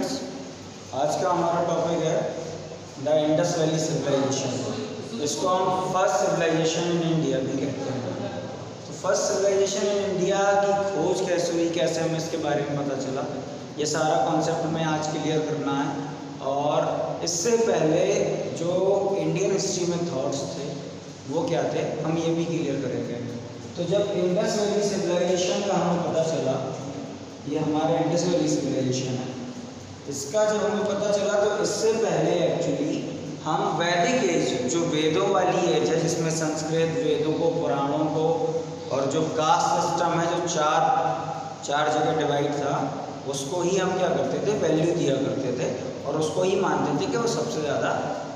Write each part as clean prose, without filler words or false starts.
Students, आज का हमारा टॉपिक है द इंडस वैली सिविलाइजेशन। इसको हम फर्स्ट सिविलाइजेशन इन इंडिया भी कहते हैं। तो फर्स्ट सिविलाइजेशन इन इंडिया की खोज कैसे हुई, कैसे हमें इसके बारे में पता चला, ये सारा कॉन्सेप्ट हमें आज क्लियर करना है। और इससे पहले जो इंडियन हिस्ट्री में थॉट्स थे वो क्या थे, हम ये भी क्लियर करेंगे। तो जब इंडस वैली सिविलाइजेशन का हमें पता चला, ये हमारा इंडस वैली सिविलाइजेशन है, इसका जब हमें पता चला तो इससे पहले एक्चुअली हम वैदिक एज, जो वेदों वाली एज है जिसमें संस्कृत, वेदों को, पुराणों को और जो कास्ट सिस्टम है जो चार जगह डिवाइड था, उसको ही हम क्या करते थे, वैल्यू दिया करते थे और उसको ही मानते थे कि वो सबसे ज़्यादा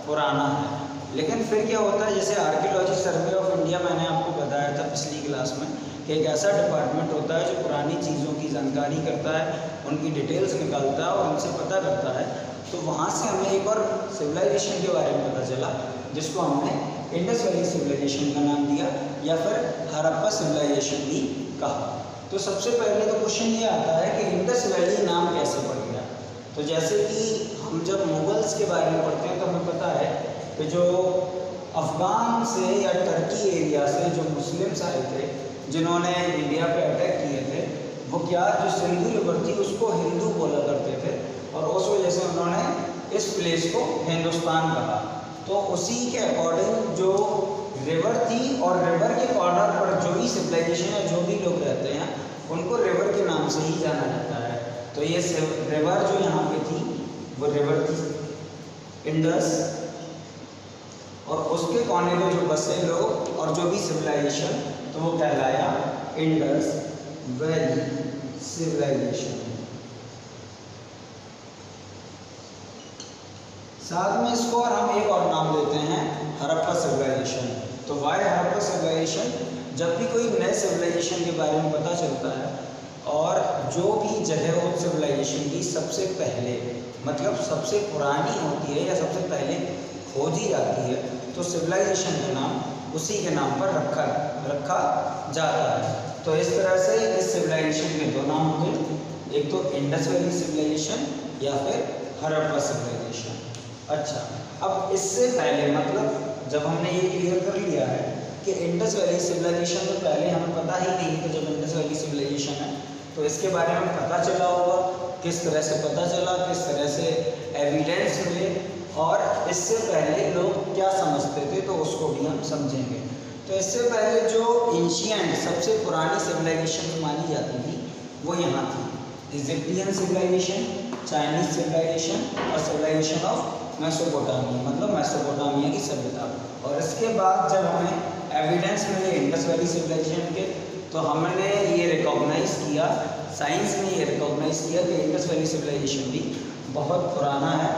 पुराना है। लेकिन फिर क्या होता है, जैसे आर्कियोलॉजी सर्वे ऑफ इंडिया मैंने आपको बताया था पिछली क्लास में कि एक ऐसा डिपार्टमेंट होता है जो पुरानी चीज़ों की जानकारी करता है, उनकी डिटेल्स निकालता है और उनसे पता करता है। तो वहाँ से हमें एक और सिविलाइजेशन के बारे में पता चला जिसको हमने इंडस वैली सिविलाइजेशन का नाम दिया या फिर हड़प्पा सिविलाइजेशन भी कहा। तो सबसे पहले तो क्वेश्चन ये आता है कि इंडस वैली नाम कैसे पड़ गया। तो जैसे कि हम जब मुगल्स के बारे में पढ़ते हैं तो हमें पता है कि जो अफ़गान से या टर्की एरिया से जो मुस्लिम्स आए थे जिन्होंने इंडिया पे अटैक किए थे, वो क्या, जो सिंधु रिवर थी उसको हिंदू बोला करते थे और उस वजह से उन्होंने इस प्लेस को हिंदुस्तान कहा। तो उसी के अकॉर्डिंग जो रिवर थी और रिवर के कॉर्नर पर जो भी सिविलाइजेशन है, जो भी लोग रहते हैं, उनको रिवर के नाम से ही जाना जाता है। तो ये रिवर जो यहाँ पे थी वो रिवर थी इंडस, और उसके कोने में जो बसे लोग और जो भी सिविलाइजेशन, तो वो कहलाया इंडस वैली सिविलाइजेशन। साथ में इसको और हम एक और नाम देते हैं हड़प्पा सिविलाइजेशन। तो वाई हड़प्पा सिविलाइजेशन, जब भी कोई नए सिविलाइजेशन के बारे में पता चलता है और जो भी जगह उस सिविलाइजेशन की सबसे पहले, मतलब सबसे पुरानी होती है या सबसे पहले खोजी जाती है, तो सिविलाइजेशन का नाम उसी के नाम पर रखा जाता है। तो इस तरह से इस सिविलाइजेशन के दो नाम होंगे, एक तो इंडस वैली सिविलाइजेशन या फिर हड़प्पा सिविलाइजेशन। अच्छा, अब इससे पहले, मतलब जब हमने ये क्लियर कर लिया है कि इंडस वैली सिविलाइजेशन में पहले हमें पता ही नहीं था जब इंडस वैली सिविलाइजेशन है, तो इसके बारे में पता चला होगा, किस तरह से पता चला, किस तरह से एविडेंस मिले और इससे पहले लोग क्या समझते थे, तो उसको भी हम समझेंगे। तो इससे पहले जो एंशिएंट, सबसे पुरानी सिविलाइजेशन मानी जाती थी वो यहाँ थी, इजिप्टियन सिविलाइजेशन, चाइनीज सिविलाइजेशन और सिविलाइजेशन ऑफ मेसोपोटामिया, मतलब मेसोपोटामिया की सभ्यता। और इसके बाद जब हमें एविडेंस मिले इंडस वैली सिविलाइजेशन के, तो हमने ये रिकॉग्नाइज किया, साइंस ने ये रिकॉग्नाइज किया कि इंडस वैली सिविलाइजेशन भी बहुत पुराना है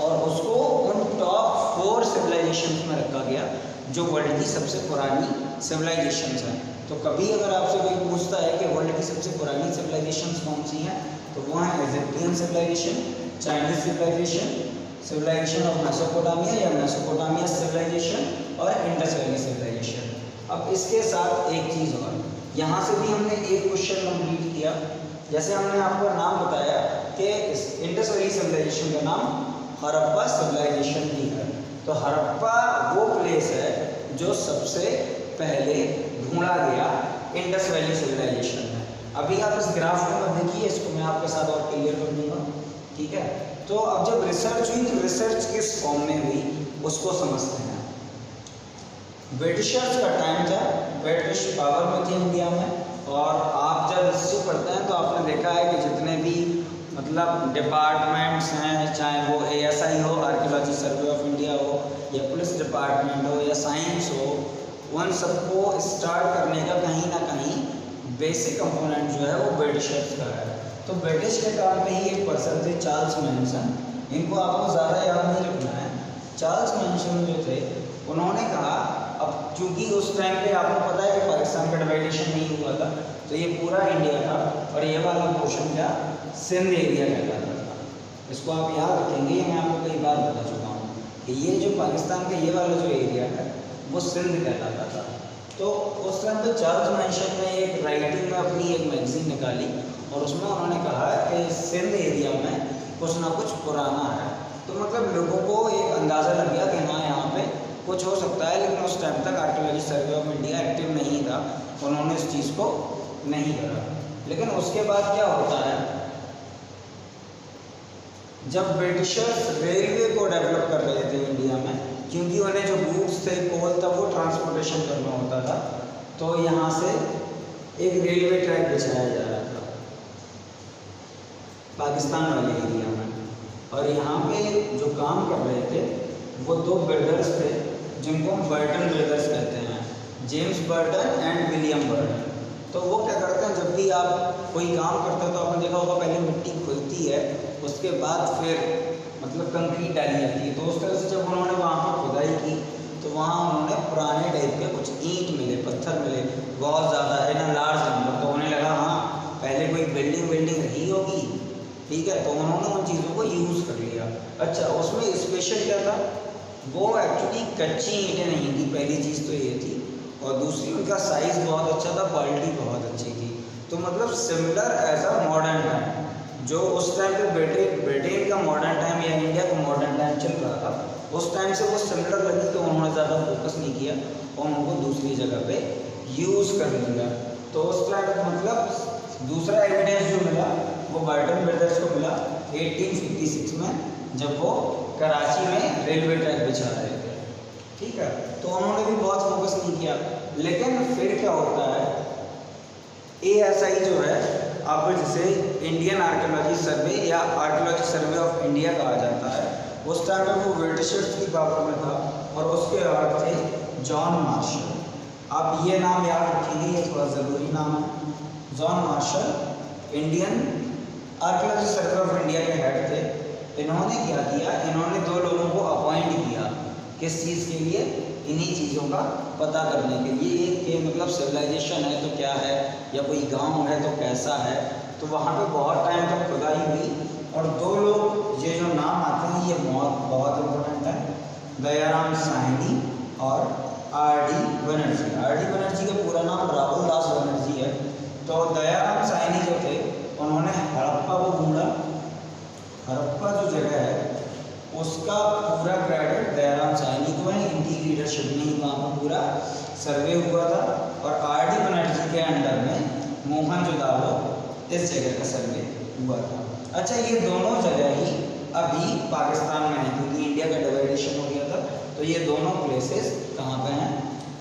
और उसको उन टॉप 4 सिविलाइजेशन में रखा गया जो वर्ल्ड की सबसे पुरानी सिविलाइजेशंस हैं। तो कभी अगर आपसे कोई पूछता है कि वर्ल्ड की सबसे पुरानी सिविलाइजेशंस कौन सी हैं, तो वो हैं Egyptian civilization, Chinese civilization, civilization of Mesopotamia या मेसोपोटामिया सिविलाइजेशन और इंडस वैली सिविलाइजेशन। अब इसके साथ एक चीज़ और, यहाँ से भी हमने एक क्वेश्चन कंप्लीट किया। जैसे हमने आपको नाम बताया कि इंडस वैली सिविलाइजेशन का नाम हड़प्पा सिविलाइजेशन भी है। तो हड़प्पा वो प्लेस है जो सबसे पहले ढूंढा गया इंडस वैली सिविलाइजेशन में। अभी आप इस ग्राफ में देखिए, इसको मैं आपके साथ और क्लियर कर दूंगा, ठीक है। तो अब जब रिसर्च हुई तो रिसर्च किस फॉर्म में हुई उसको समझते हैं। ब्रिटिशर्स का टाइम था, ब्रिटिश पावर में थे इंडिया में, और आप जब हिस्ट्री पढ़ते हैं तो आपने देखा है कि जितने भी मतलब डिपार्टमेंट्स हैं, चाहे वो ASI हो, आर्कियोलॉजी सर्वे ऑफ इंडिया हो, या पुलिस डिपार्टमेंट हो या साइंस हो, उन सबको स्टार्ट करने का कहीं ना कहीं बेसिक कंपोनेंट जो है वो ब्रिटिशर्स का है। तो ब्रिटिश के टाइम पे ही एक पर्सन थे चार्ल्स मैनसन, इनको आपको ज़्यादा याद नहीं रखना है। चार्ल्स मैनसन जो थे उन्होंने कहा, अब चूँकि उस टाइम पे आपको पता है कि पाकिस्तान का डिवाइडेशन नहीं हुआ था, तो ये पूरा इंडिया था और ये वाला पोर्शन क्या, सिंध एरिया कहलाता था। इसको आप याद रखेंगे, ये मैं आपको कई बार बता चुका हूँ कि ये जो पाकिस्तान का ये वाला जो एरिया है वो सिंध कहलाता था। तो उस टाइम पे चार्ल्स मैनसन ने एक राइटिंग में अपनी एक मैगजीन निकाली और उसमें उन्होंने कहा कि सिंध एरिया में कुछ ना कुछ पुराना है। तो मतलब लोगों को एक अंदाज़ा लग गया कि हाँ यहाँ पे कुछ हो सकता है, लेकिन उस टाइम तक archaeology survey of India active नहीं था, उन्होंने इस चीज़ को नहीं करा। लेकिन उसके बाद क्या होता है, जब ब्रिटिशर्स रेलवे को डेवलप कर रहे थे इंडिया में, क्योंकि उन्हें जो गुड्स थे, कोल था, वो ट्रांसपोर्टेशन करना होता था, तो यहाँ से एक रेलवे ट्रैक बिछाया जा रहा था पाकिस्तान वाले एरिया में। और यहाँ पे जो काम कर रहे थे वो दो बिल्डर्स थे जिनको हम बर्टन बिल्डर्स कहते हैं, James Burton and William Burton. तो वो क्या करते हैं, जब भी आप कोई काम करते हैं तो आपने देखा होगा पहले मिट्टी खुलती है, उसके बाद फिर मतलब कंक्रीट डाली जाती है। तो उस तरह से जब उन्होंने वहाँ पर खुदाई की तो वहाँ उन्होंने पुराने टाइप के कुछ ईंट मिले, पत्थर मिले, बहुत ज़्यादा है ना, लार्ज नंबर। तो उन्हें लगा हाँ पहले कोई बिल्डिंग रही होगी, ठीक है, तो उन्होंने उन चीज़ों को यूज़ कर लिया। अच्छा, उसमें स्पेशल क्या था, वो एक्चुअली कच्ची ईंटें नहीं थी, पहली चीज़ तो ये थी, और दूसरी उनका साइज़ बहुत अच्छा था, क्वालिटी बहुत अच्छी थी। तो मतलब similar as a modern time, जो उस टाइम पे ब्रिटेन का मॉडर्न टाइम या इंडिया का मॉडर्न टाइम चल रहा था, उस टाइम से वो सिमिलर लगी, तो उन्होंने ज़्यादा फोकस नहीं किया और उनको दूसरी जगह पे यूज़ कर लिया। तो उस टाइम मतलब दूसरा एविडेंस जो मिला वो बर्टन ब्रदर्स को मिला 1856 में, जब वो कराची में रेलवे ट्रैक बिछा रहे थे, ठीक है। तो उन्होंने भी बहुत फोकस नहीं किया। लेकिन फिर क्या होता है, ASI जो है, आप जिसे इंडियन आर्कियोलॉजी सर्वे या आर्कियोलॉजी सर्वे ऑफ इंडिया कहा जाता है, उस टाइम में वो ब्रिटिशर्स की पावर में था और उसके हेड थे जॉन मार्शल। आप ये नाम याद रखिए, ये थोड़ा ज़रूरी नाम है। John Marshall Indian archaeology survey of India के हेड थे। इन्होंने क्या किया, इन्होंने दो लोगों को अपॉइंट किया, किस चीज़ के लिए, इन्हीं चीज़ों का पता करने के लिए कि मतलब सिविलाइजेशन है तो क्या है, या कोई गांव है तो कैसा है। तो वहाँ पे बहुत टाइम तक खुदाई हुई और दो लोग, ये जो नाम आते हैं ये बहुत इम्पोर्टेंट है, दयाराम साहनी और RD बनर्जी। RD बनर्जी का पूरा नाम राहुल दास बनर्जी है। तो दयाराम साहनी जो थे, उन्होंने हड़प्पा को ढूंढा। हड़प्पा जो जगह है उसका पूरा क्रेडिट दयाराम साहनी को है, इनकी लीडरशिप में ही वहाँ पर पूरा सर्वे हुआ था। और RD बनर्जी के अंडर में मोहनजोदाड़ो इस जगह का सर्वे हुआ था। अच्छा, ये दोनों जगह ही अभी पाकिस्तान में है, क्योंकि इंडिया का डिवाइडेशन हो गया था, तो ये दोनों प्लेसेस कहाँ पे हैं,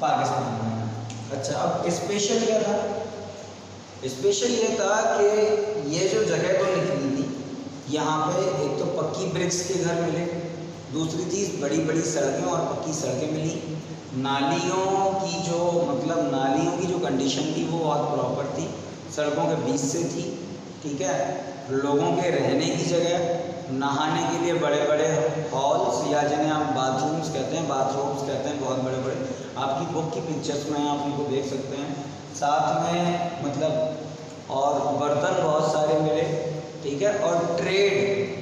पाकिस्तान में हैं। अच्छा, अब स्पेशल क्या था, स्पेशल ये था कि ये जो जगह तो निकली थी, यहाँ पे एक तो पक्की ब्रिक्स के घर मिले, दूसरी चीज़ बड़ी बड़ी सड़कें और पक्की सड़कें मिली। नालियों की जो मतलब नालियों की जो कंडीशन थी वो बहुत प्रॉपर थी, सड़कों के बीच से थी, ठीक है। लोगों के रहने की जगह, नहाने के लिए बड़े बड़े हॉल्स या जिन्हें आप बाथरूम्स कहते हैं, बहुत बड़े बड़े, आपकी बुक की पिक्चर्स में आप उनको देख सकते हैं। साथ में मतलब और बर्तन बहुत सारे मिले, ठीक है, और ट्रेड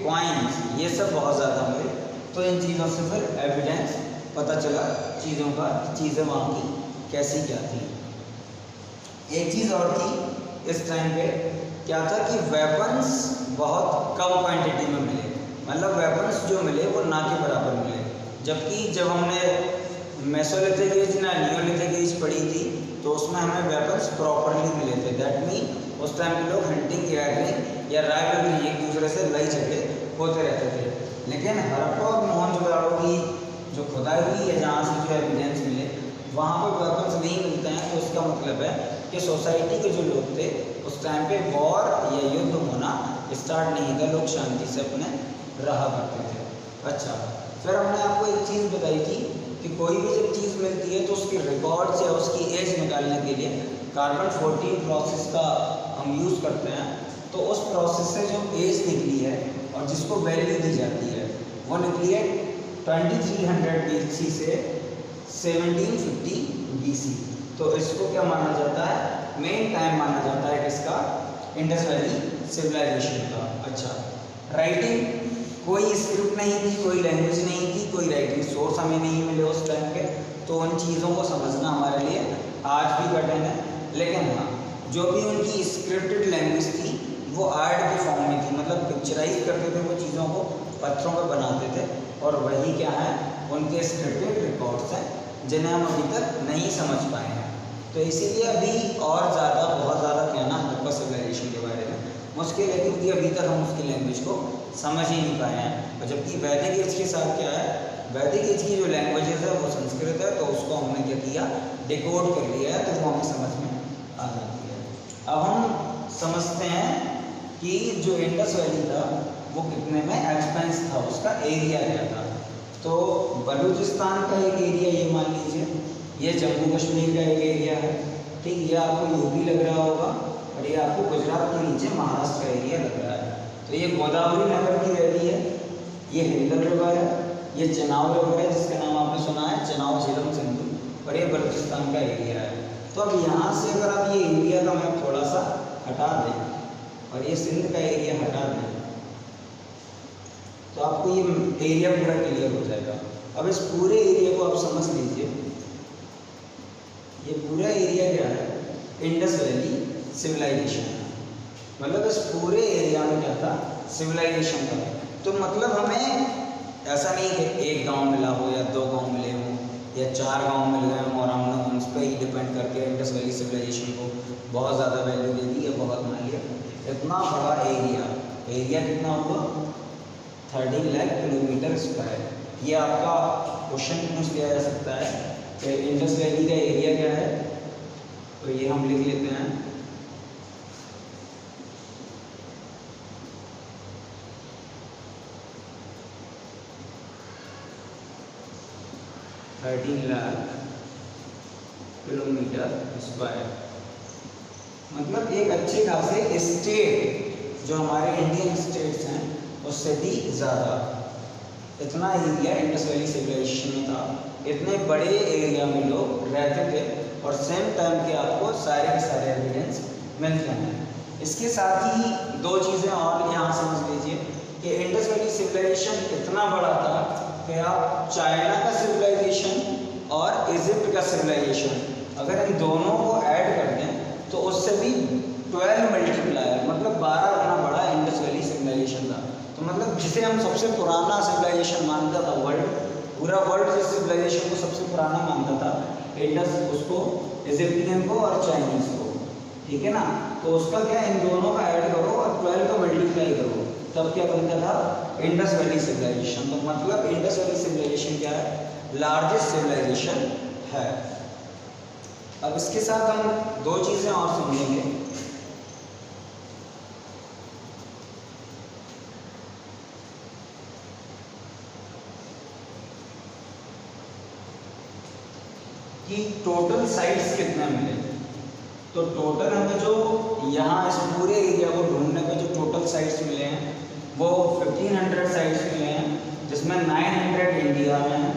क्वाइंस ये सब बहुत ज़्यादा मिले। तो इन चीज़ों से फिर एविडेंस पता चला चीज़ें वहाँ की कैसी क्या थी। एक चीज़ और थी इस टाइम पे, क्या था कि वेपन्स बहुत कम क्वांटिटी में मिले, मतलब वेपन्स जो मिले वो ना के बराबर मिले। जबकि जब हमने मेसोलिथिक एज ना नियोलिथिक एज पढ़ी थी तो उसमें हमें वेपन्स प्रॉपरली मिले थे। दैट मीन उस टाइम के लोग हंटिंग गैदरिंग या राइवलरी एक दूसरे से लड़ाई झगड़े होते रहते थे। लेकिन हड़प्पा और मोहनजोदाड़ो की जो खुदाई हुई है, जहाँ से जो एविडेंस मिले, वहाँ पर वेपन्स नहीं मिलते हैं। तो इसका मतलब है कि सोसाइटी के जो लोग थे उस टाइम पे वॉर या युद्ध होना स्टार्ट नहीं था, लोग शांति से अपने रहा करते थे। अच्छा, फिर हमने आपको एक चीज़ बताई थी कि कोई भी जब चीज़ मिलती है तो उसके रिकॉर्ड्स या उसकी एज निकालने के लिए कार्बन 14 प्रोसेस का हम यूज़ करते हैं। तो उस प्रोसेस से जो एज निकली है और जिसको वैल्यू दी जाती है वो निकली है 2300 BC से 1750 BC। तो इसको क्या माना जाता है, मेन टाइम माना जाता है किसका, इंडस वैली सिविलाइजेशन का। अच्छा, राइटिंग, कोई स्क्रिप्ट नहीं थी, कोई लैंग्वेज नहीं थी, कोई राइटिंग सोर्स हमें नहीं मिले उस टाइम के, तो उन चीज़ों को समझना हमारे लिए आज भी कठिन है। लेकिन हाँ, जो भी उनकी स्क्रिप्टेड लैंग्वेज थी वो आर्ट के फॉर्म में थी, मतलब पिक्चराइज करते थे वो चीज़ों को, पत्थरों पर बनाते थे, और वही क्या है उनके स्क्रिप्टेड रिकॉर्ड्स हैं जिन्हें हम अभी तक नहीं समझ पाए हैं। तो इसीलिए अभी और ज़्यादा बहुत ज़्यादा कहना हड़प्पा सिविलाइजेशन के बारे में मुश्किल है, क्योंकि अभी तक हम उसकी लैंग्वेज को समझ ही नहीं पाए हैं। और जबकि वैदिक एज के साथ क्या है, वैदिक एज की जो लैंग्वेजेस है वो संस्कृत है, तो उसको हमने क्या किया, डिकोड कर लिया है, तो वो हमें समझ में आ जाती है। अब हम समझते हैं कि जो इंडस वैली था वो कितने में एक्सपेंस था, उसका एरिया क्या था। तो बलूचिस्तान का एक एरिया ये मान लीजिए, ये जम्मू कश्मीर का एक एरिया है, ठीक, ये आपको यूपी लग रहा होगा, और ये आपको गुजरात के नीचे महाराष्ट्र का एरिया लग रहा है। तो ये गोदावरी नगर की वैली है, ये हिंदल रिवर है, ये चेनाब रिवर है जिसका नाम आपने सुना है, चेनाब झीलम सिंधु, और ये बलूचिस्तान का एरिया है। तो अब यहाँ से अगर आप ये एरिया का मैप थोड़ा सा हटा दें और ये सिंध का एरिया हटा दें, तो आपको ये एरिया पूरा क्लियर हो जाएगा। अब इस पूरे एरिया को आप समझ लीजिए, ये पूरा एरिया क्या है, इंडस वैली सिविलाइजेशन है। मतलब इस पूरे एरिया में क्या था, सिविलाइजेशन था। तो मतलब हमें ऐसा नहीं कि एक गांव मिला हो या 2 गांव मिले हों या 4 गांव मिल गए हों और हमने उस पर ही डिपेंड करके इंडस वैली सिविलाइजेशन को बहुत ज़्यादा वैल्यू दे दी या बहुत मान लिया। इतना बड़ा एरिया कितना हुआ, 13 लाख किलोमीटर स्क्वायर। ये आपका क्वेश्चन पूछ लिया जा सकता है कि इंडस वैली का एरिया क्या है, तो ये हम लिख लेते हैं, $13 लाख किलोमीटर स्क्वायर। मतलब एक अच्छे खासे स्टेट जो हमारे इंडियन स्टेट्स हैं उससे भी ज़्यादा इतना एरिया इंडस वैली सिविलाइजेशन में था। इतने बड़े एरिया में लोग रहते थे और सेम टाइम के आपको सारे के सारे एविडेंस मिलते हैं। इसके साथ ही 2 चीज़ें और यहाँ समझ लीजिए कि इंडस वैली सिविलाइजेशन इतना बड़ा था कि आप चाइना का सिविलाइजेशन और इजिप्ट का सिविलाइजेशन अगर इन दोनों को ऐड कर दें तो उससे भी 12 मल्टीप्लायर, मतलब 12 गुना बड़ा इंडस वैली सिविलाइजेशन था। तो मतलब जिसे हम सबसे पुराना सिविलाइजेशन मानता था, पूरा वर्ल्ड जिस सिविलाइजेशन को सबसे पुराना मानता था, इंडस उसको, इजिप्टियन को और चाइनीज़ को, ठीक है ना। तो उसका क्या, इन दोनों का ऐड करो और 12 का मल्टीप्लाई करो, तब क्या बनता था, इंडस वैली सिविलाइजेशन। तो मतलब इंडस वैली सिविलाइजेशन क्या है, लार्जेस्ट सिविलाइजेशन है। अब इसके साथ हम 2 चीज़ें और समझेंगे। कि टोटल साइट्स कितने मिले। तो टोटल हमें जो यहाँ इस पूरे एरिया को ढूंढने पे जो टोटल साइट्स मिले हैं वो 1500 साइट्स मिले हैं, जिसमें 900 इंडिया में हैं,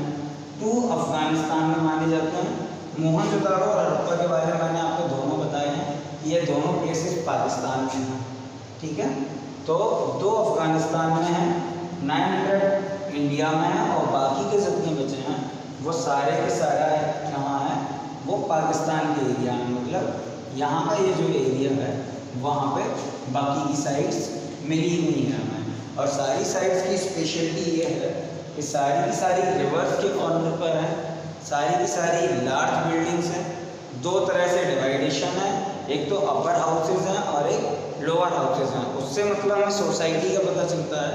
2 अफगानिस्तान में माने जाते हैं। मोहनजोदाड़ो और हड़प्पा के बारे में मैंने आपको दोनों बताए हैं कि ये दोनों प्लेसेस पाकिस्तान में हैं, ठीक है। तो 2 अफगानिस्तान में हैं, 900 इंडिया में हैं, और बाकी के जितने बचे हैं वो सारे के सारा कहाँ है, वो पाकिस्तान के एरिया में। मतलब यहाँ का ये जो एरिया है वहाँ पे बाकी की साइट्स मिली हुई हैं हमें। और सारी साइट्स की स्पेशलिटी ये है कि सारी की सारी रिवर्स के कॉर्नर पर हैं, सारी की सारी लार्ज बिल्डिंग्स हैं। 2 तरह से डिवाइडेशन है, एक तो अपर हाउसेज हैं और एक लोअर हाउसेज हैं। उससे मतलब हमें सोसाइटी का पता चलता है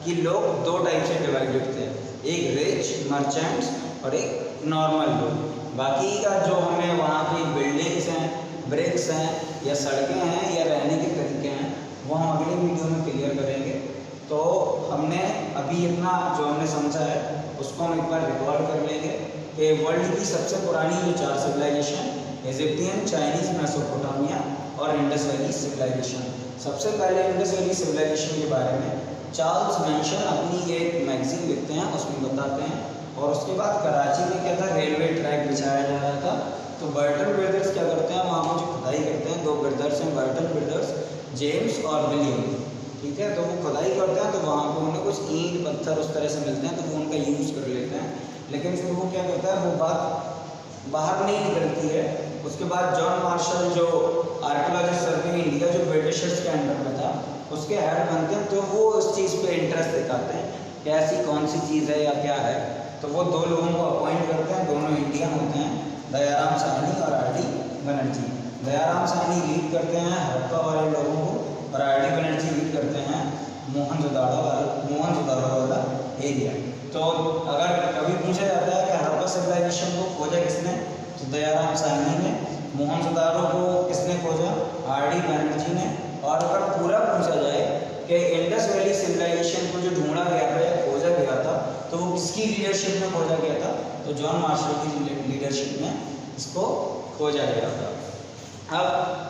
कि लोग 2 टाइप से डिवाइडेड थे, एक रिच मर्चेंट्स और एक नॉर्मल लोग। बाकी का जो हमें वहाँ की बिल्डिंग्स हैं, ब्रिक्स हैं या सड़कें हैं या रहने के तरीके हैं वो हम अगले वीडियो में क्लियर करेंगे। तो हमने अभी इतना जो हमने समझा है उसको हम एक बार रिकॉर्ड कर लेंगे कि वर्ल्ड की सबसे पुरानी जो 4 सिविलाइजेशन, इजिप्टियन, चाइनीज़, मेसोपोटामिया और इंडस वैली सिविलाइजेशन। सबसे पहले इंडस वैली सिविलाइजेशन के बारे में चार्ल्स मेंशन अपनी एक मैगजीन लिखते हैं, उसमें बताते हैं। और उसके बाद कराची में क्या था, रेलवे ट्रैक बिछाया जा रहा था। तो बर्टन ब्रदर्स क्या करते हैं, वहाँ पर जो खुदाई करते हैं, 2 ब्रदर्स हैं बर्टन ब्रदर्स, जेम्स और विलियम, ठीक है। तो वो खुदाई करते हैं तो वहाँ पर उन्हें कुछ ईंट पत्थर उस तरह से मिलते हैं, तो वो उनका यूज़ कर लेते हैं। लेकिन फिर वो क्या करता है, वो बात बाहर नहीं निकलती है। उसके बाद जॉन मार्शल जो आर्कियोलॉजिस्ट सर्वे इंडिया जो ब्रिटिशर्स के अंडर में था, उसके हेड बनते हैं, तो वो उस चीज़ पे इंटरेस्ट दिखाते हैं कि ऐसी कौन सी चीज़ है या क्या है। तो वो 2 लोगों को अपॉइंट करते हैं, दोनों इंडियन होते हैं, दयाराम साहनी और आर.डी. बनर्जी। दयाराम साहनी लीड करते हैं हड़प्पा वाले लोगों को, और आर.डी. बनर्जी लीड करते हैं मोहनजोदाड़ो वाला एरिया। तो अगर कभी पूछा जाता है कि हड़प्पा सिविलाइजेशन को खोजा किसने, तो दयाराम साहनी ने। मोहनजोदाड़ो को किसने खोजा, आर.डी. बनर्जी ने। और अगर पूरा पूछा जाए कि इंडस वैली सिविलाइजेशन को जो ढूंढा गया था या खोजा गया था, तो वो किसकी लीडरशिप में खोजा गया था, तो जॉन मार्शल की लीडरशिप में इसको खोजा गया था। अब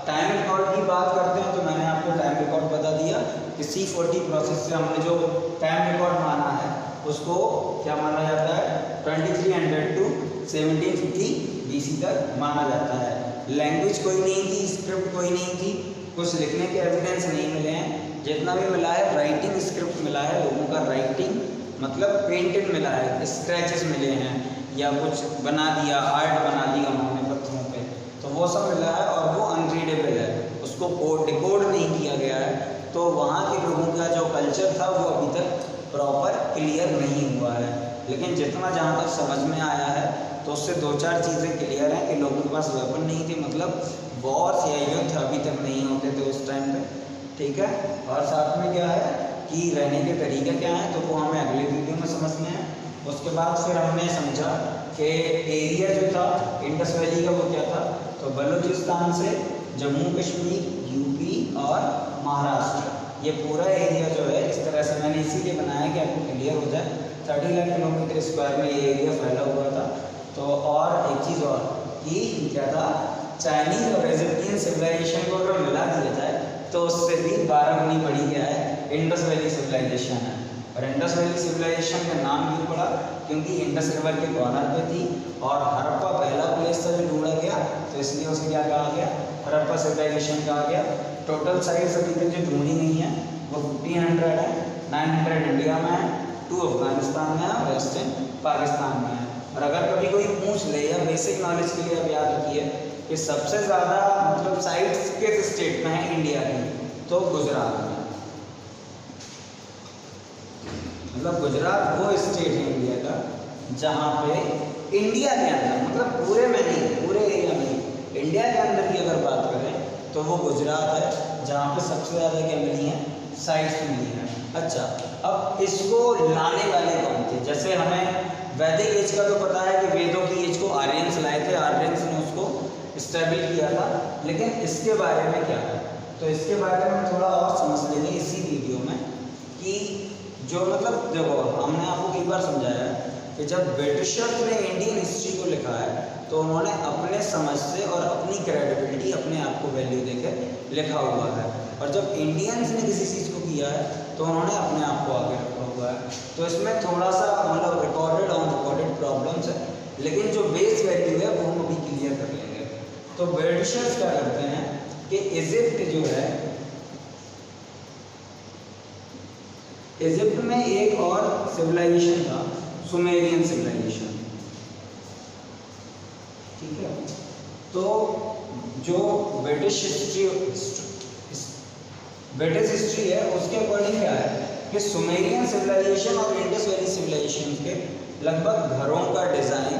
टाइम रिकॉर्ड की बात करते हैं, तो मैंने आपको टाइम रिकॉर्ड बता दिया कि C40 प्रोसेस से हमने जो टाइम रिकॉर्ड माना है उसको क्या माना जाता है, 2300 to 1750 BC तक माना जाता है। लैंग्वेज कोई नहीं थी, स्क्रिप्ट कोई नहीं थी, कुछ लिखने के एविडेंस नहीं मिले हैं। जितना भी मिला है राइटिंग स्क्रिप्ट मिला है, लोगों का राइटिंग मतलब पेंटेड मिला है, स्क्रैचेस मिले हैं या कुछ बना दिया, आर्ट बना दिया उन्होंने पत्थरों पे, तो वो सब मिला है और वो अनरीडेबल है, उसको डिकोड नहीं किया गया है। तो वहाँ के लोगों का जो कल्चर था वो अभी तक प्रॉपर क्लियर नहीं हुआ है। लेकिन जितना जहाँ तक समझ में आया है तो उससे 2-4 चीज़ें क्लियर हैं कि लोगों के पास वेपन नहीं थे, मतलब वॉर्स या युद्ध अभी तक नहीं होते थे उस टाइम पे, ठीक है। और साथ में क्या है कि रहने के तरीके क्या हैं, तो वो हमें अगले वीडियो में समझने हैं। उसके बाद फिर हमने समझा कि एरिया जो था इंडस वैली का वो क्या था, तो बलूचिस्तान से जम्मू कश्मीर, यूपी और महाराष्ट्र, ये पूरा एरिया जो है इस तरह से मैंने इसीलिए बनाया कि आपको क्लियर हो जाए। 30 लाख किलोमीटर स्क्वायर में ये एरिया फैला हुआ था। तो और एक चीज़ और कि क्या था, चाइनीज़ और इजिप्टियन सिविलाइजेशन को अगर मिला दिया जाए तो उससे भी 12 गुनी बढ़ी गया है इंडस वैली सिविलाइजेशन है। और इंडस वैली सिविलाइजेशन का नाम क्यों पड़ा, क्योंकि इंडस रिवर के कॉर्नर पे थी और हड़प्पा पहला प्लेस था जो ढूंढा गया, तो इसलिए उसे क्या कहा गया, हड़प्पा सिविलाइजेशन कहा गया। टोटल साइट्स अभी तक जो ढूंढी गई हैं वो 1500 है, 900 इंडिया में है, 2 अफगानिस्तान में है और रेस्ट पाकिस्तान में है। और अगर कभी कोई पूछ ले, या बेसिक नॉलेज के लिए अब याद रखिए कि सबसे ज़्यादा मतलब साइट्स किस स्टेट में है इंडिया की, तो गुजरात में। मतलब गुजरात वो स्टेट है इंडिया का जहाँ पे इंडिया के अंदर, मतलब पूरे में नहीं, पूरे एरिया में नहीं, इंडिया के अंदर की अगर बात करें तो वो गुजरात है जहाँ पे सबसे ज़्यादा क्या मिली हैं, साइट्स मिली हैं। अच्छा, अब इसको लाने वाले कौन थे, जैसे हमें वैदिक एज का तो पता है कि वेदों की एज को आर्यंस लाए थे, आर्यंस ने उसको स्टेबल किया था, लेकिन इसके बारे में क्या है, तो इसके बारे में थोड़ा और समझ लेंगे इसी वीडियो में कि जो मतलब देखो हमने आपको कई बार समझाया है कि जब ब्रिटिशर्स ने इंडियन हिस्ट्री को लिखा है तो उन्होंने अपने समझ से और अपनी क्रेडिबिलिटी, अपने आप को वैल्यू देकर लिखा हुआ है, और जब इंडियंस ने किसी चीज़ को किया है तो उन्होंने अपने आप को आगे रखा हुआ है। तो इसमें थोड़ा सा मतलब रिकॉर्डेड और अनरिकॉर्डेड प्रॉब्लम्स है, लेकिन जो बेस वैल्यू है वो हम अभी क्लियर कर लेंगे। तो ब्रिटिशर्स क्या करते हैं कि इजिप्ट जो है, इजिप्ट में एक और सिविलाइजेशन था, सुमेरियन सिविलाइजेशन, ठीक है। तो जो ब्रिटिश हिस्ट्री है उसके अकॉर्डिंग क्या है कि सुमेरियन सिविलाइजेशन और इंडस वैली सिविलाइजेशन के लगभग घरों का डिज़ाइन,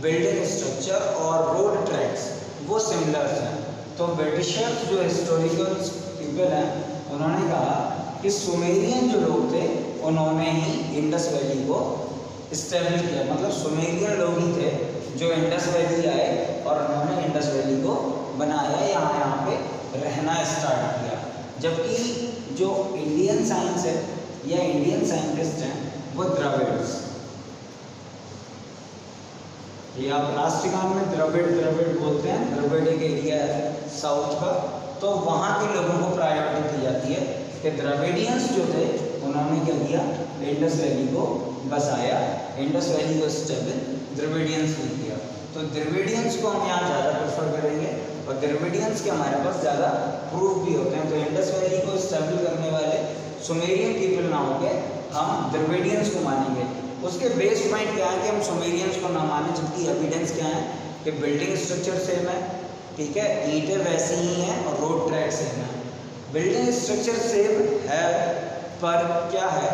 बिल्डिंग स्ट्रक्चर और रोड ट्रैक्स वो सिमिलर हैं। तो ब्रिटिशर्स जो हिस्टोरिकल पीपल हैं उन्होंने कहा कि सुमेरियन जो लोग थे उन्होंने ही इंडस वैली को इस्टेब्लिश किया, मतलब सुमेरियन लोग ही थे जो इंडस वैली आए और उन्होंने इंडस वैली को बनाया, यहाँ पे रहना स्टार्ट किया। जबकि जो इंडियन साइंस है या इंडियन साइंटिस्ट हैं वो द्रविड्स, ये आप राष्ट्रगान में द्रविड़ बोलते हैं, द्रविड़ एक एरिया है साउथ का, तो वहाँ के लोगों को प्रायोरिटी दी जाती है कि द्रविडियंस जो थे उन्होंने क्या किया, इंडस वैली को बसाया, इंडस वैली को स्टेबल द्रविडियंस ने किया। तो द्रविडियंस को हम यहाँ ज़्यादा प्रेफर करेंगे और द्रविडियंस के हमारे पास ज़्यादा प्रूफ भी होते हैं। तो इंडस वैली को स्टेबल करने वाले सुमेरियन पीपल ना होकर हम द्रविडियंस को मानेंगे। उसके बेस पॉइंट क्या है कि हम सुमेरियंस को ना माने, जबकि एविडेंस क्या है कि बिल्डिंग स्ट्रक्चर सेम है, ठीक है, ईंटें वैसी ही हैं और रोड ट्रैक सेम है। बिल्डिंग स्ट्रक्चर सेम है, पर क्या है,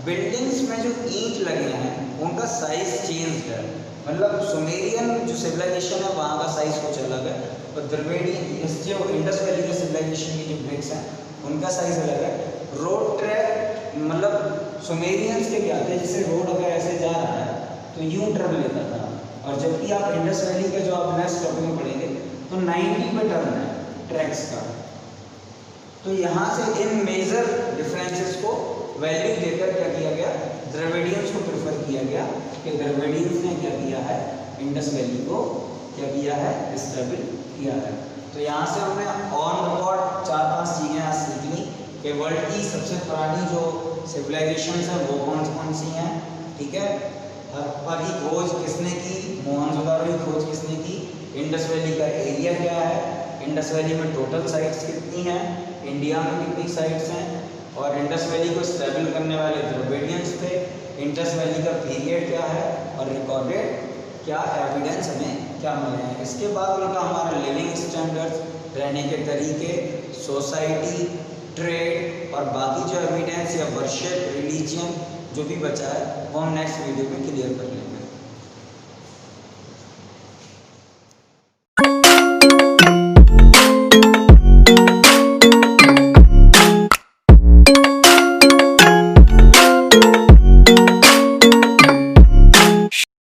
बिल्डिंग्स में जो ईंट लगे हैं उनका साइज चेंज है। मतलब सुमेरियन जो सिविलाइजेशन है वहाँ का साइज कुछ अलग है, और द्रविडियन जो इंडस वैली के सिविलाइजेशन की जो ब्रिक्स हैं उनका साइज अलग है। रोड ट्रैक मतलब सुमेरियंस के क्या थे, जैसे रोड अगर ऐसे जा रहा है तो यूं टर्न लेता था, और जबकि आप इंडस वैली का जो आप नेक्स्ट टॉपिक में पढ़ेंगे तो 90 पे टर्न है ट्रैक्स का। तो यहाँ से इन मेजर डिफरेंसेस को वैल्यू देकर क्या किया गया, द्रविडियंस को प्रेफर किया गया कि द्रविडियंस ने क्या किया है, इंडस वैली को क्या किया है, स्टेबल किया है। तो यहाँ से हमने ऑन रिकॉर्ड 4-5 चीज़ें आज सीख ली कि वर्ल्ड की सबसे पुरानी जो सिविलाइजेशन है वो कौन सी हैं, ठीक है। हड़प्पा की खोज किसने की, मोहनजोदारो की खोज किसने की, इंडस वैली का एरिया क्या है, इंडस वैली में टोटल साइट्स कितनी हैं, इंडिया में कितनी साइट्स हैं, और इंडस वैली को स्टेबल करने वाले द्रविडियंस थे, इंडस वैली का पीरियड क्या है, और रिकॉर्डेड क्या एविडेंस हमें क्या मिले हैं। इसके बाद उनका हमारा लिविंग स्टैंडर्ड्स, रहने के तरीके, सोसाइटी, ट्रेड और बाकी जो एविडेंस या वर्शिप, रिलीजन जो भी बचा है वो हम नेक्स्ट वीडियो में क्लियर कर लेंगे।